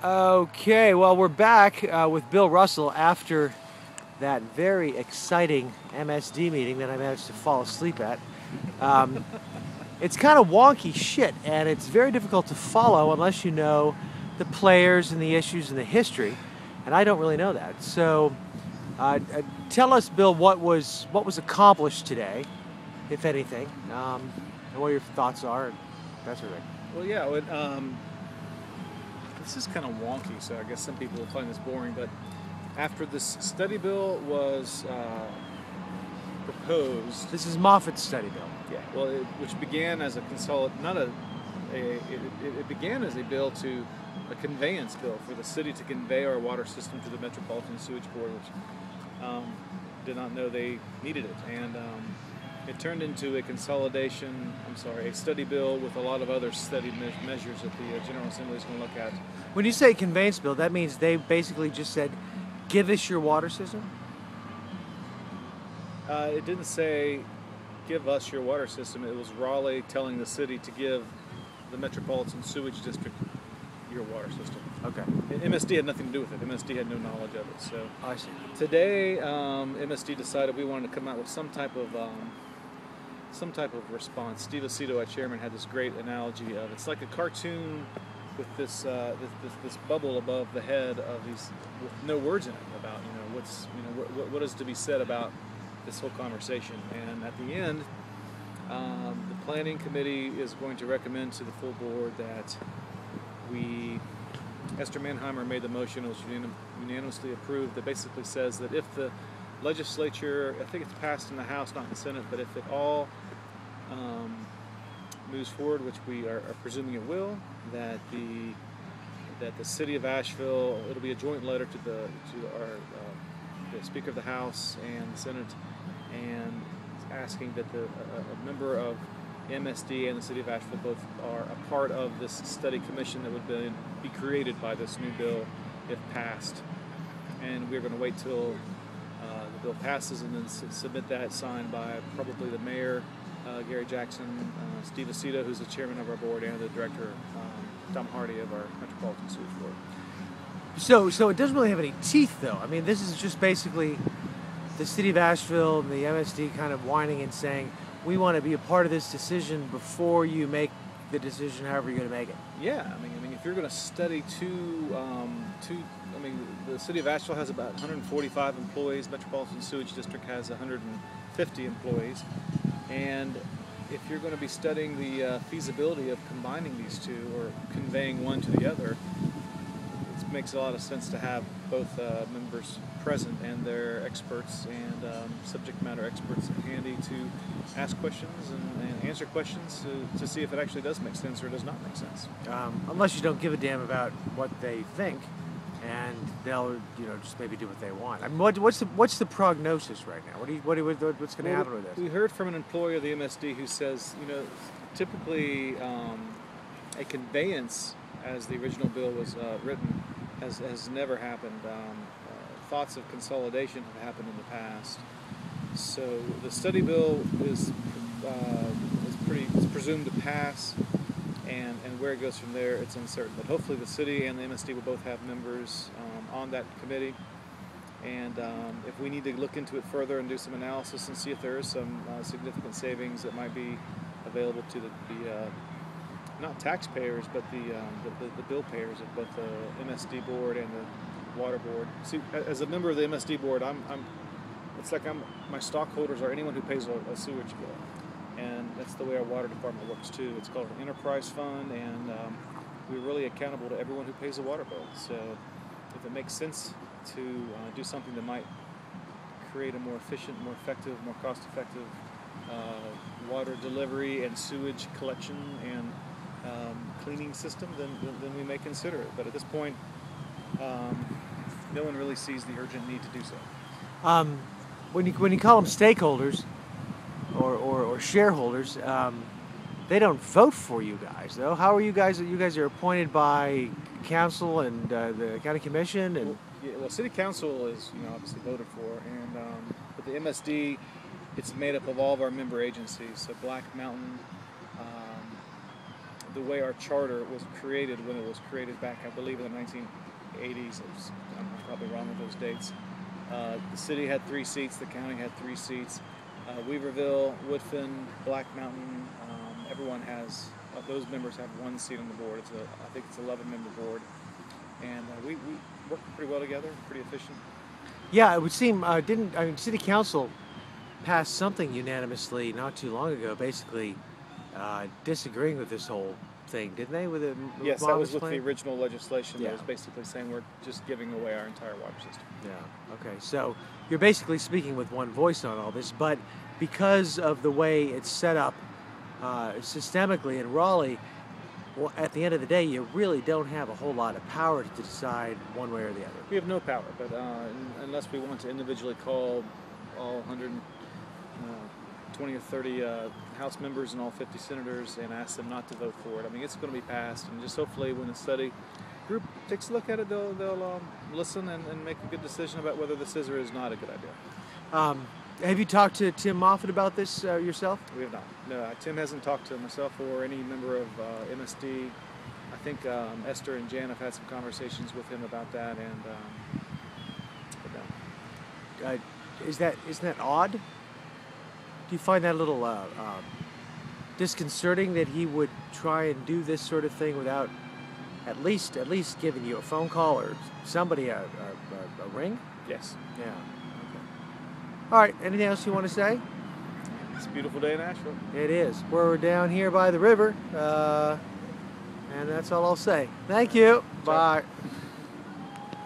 Okay, well, we're back with Bill Russell after that very exciting MSD meeting that I managed to fall asleep at. Um, it's kind of wonky shit, and it's very difficult to follow unless you know the players and the issues and the history, and I don't really know that. So, tell us, Bill, what was accomplished today, if anything, and what your thoughts are, and that sort of thing. Well, yeah, this is kind of wonky, so I guess some people will find this boring, but after this study bill was proposed... This is Moffitt's study bill. Yeah, well, which began as a it began as a bill a conveyance bill for the city to convey our water system to the Metropolitan Sewerage Board, which did not know they needed it. And it turned into a study bill with a lot of other study measures that the General Assembly is going to look at. When you say conveyance bill, that means they basically just said, give us your water system? It didn't say, give us your water system. It was Raleigh telling the city to give the Metropolitan Sewage District your water system. Okay. MSD had nothing to do with it. MSD had no knowledge of it. So I see. today, MSD decided we wanted to come out with some type of response. Steve Aceto, our chairman, had this great analogy of it's like a cartoon with this bubble above the head of these with no words in it about what is to be said about this whole conversation. And at the end, the planning committee is going to recommend to the full board that Esther Mannheimer made the motion, it was unanimously approved, that basically says that if the legislature, I think it's passed in the House, not in the Senate, but if it all moves forward, which we are presuming it will, that the city of Asheville, it'll be a joint letter to the Speaker of the House and the Senate, and asking that a member of MSD and the city of Asheville both are a part of this study commission that would be created by this new bill if passed. And we're going to wait till the bill passes and then submit that signed by probably the mayor, Gary Jackson, Steve Aceto, who's the chairman of our board, and the director, Tom Hardy, of our Metropolitan Sewage Board. So it doesn't really have any teeth, though. I mean, this is just basically the city of Asheville and the MSD kind of whining and saying, we want to be a part of this decision before you make the decision, however you're going to make it. Yeah, I mean, if you're going to study the city of Asheville has about 145 employees. Metropolitan Sewage District has 150 employees, and if you're going to be studying the feasibility of combining these two or conveying one to the other, it makes a lot of sense to have both members present and their experts and subject matter experts handy to ask questions and answer questions to see if it actually does make sense or does not make sense. Unless you don't give a damn about what they think, and they'll just maybe do what they want. I mean, what's the prognosis right now? What's going to happen with this? We heard from an employee of the MSD who says, typically a conveyance, as the original bill was written, has never happened. Thoughts of consolidation have happened in the past. So the study bill is presumed to pass, and where it goes from there, it's uncertain. But hopefully the city and the MSD will both have members on that committee. And if we need to look into it further and do some analysis and see if there is some significant savings that might be available to the not taxpayers, but the bill payers of both the MSD board and the water board. See, as a member of the MSD board, my stockholders are anyone who pays a sewage bill, and that's the way our water department works too. It's called an enterprise fund, and we're really accountable to everyone who pays a water bill. So if it makes sense to do something that might create a more efficient, more effective, more cost-effective water delivery and sewage collection and cleaning system, then we may consider it. But at this point, no one really sees the urgent need to do so. When you call them stakeholders or shareholders, they don't vote for you guys, though. How are you guys? You guys are appointed by council and the county commission, and well, city council is obviously voted for, and but the MSD, it's made up of all of our member agencies. So Black Mountain, the way our charter was created when it was created back, I believe, in the 1980s. I'm probably wrong with those dates. The city had 3 seats. The county had 3 seats. Weaverville, Woodfin, Black Mountain, everyone has, those members have 1 seat on the board. I think it's an 11-member board. And we work pretty well together, pretty efficient. Yeah, it would seem, City Council passed something unanimously not too long ago, basically disagreeing with this whole thing, didn't they? With the Yes, that was with the original legislation Yeah. that was basically saying we're just giving away our entire water system. Yeah, okay. So you're basically speaking with one voice on all this, but because of the way it's set up systemically in Raleigh, well, at the end of the day, you really don't have a whole lot of power to decide one way or the other. We have no power, but unless we want to individually call all 120 or 30 House members and all 50 senators and ask them not to vote for it, I mean, it's going to be passed, and just hopefully when the study group takes a look at it, they'll listen and make a good decision about whether this is or is not a good idea. Have you talked to Tim Moffitt about this yourself? We have not. No, Tim hasn't talked to myself or any member of MSD. I think Esther and Jan have had some conversations with him about that, and but no. Isn't that odd? Do you find that a little disconcerting that he would try and do this sort of thing without at least giving you a phone call or somebody a ring? Yes. Yeah. All right, anything else you want to say? It's a beautiful day in Asheville. It is. We're down here by the river, and that's all I'll say. Thank you. Bye.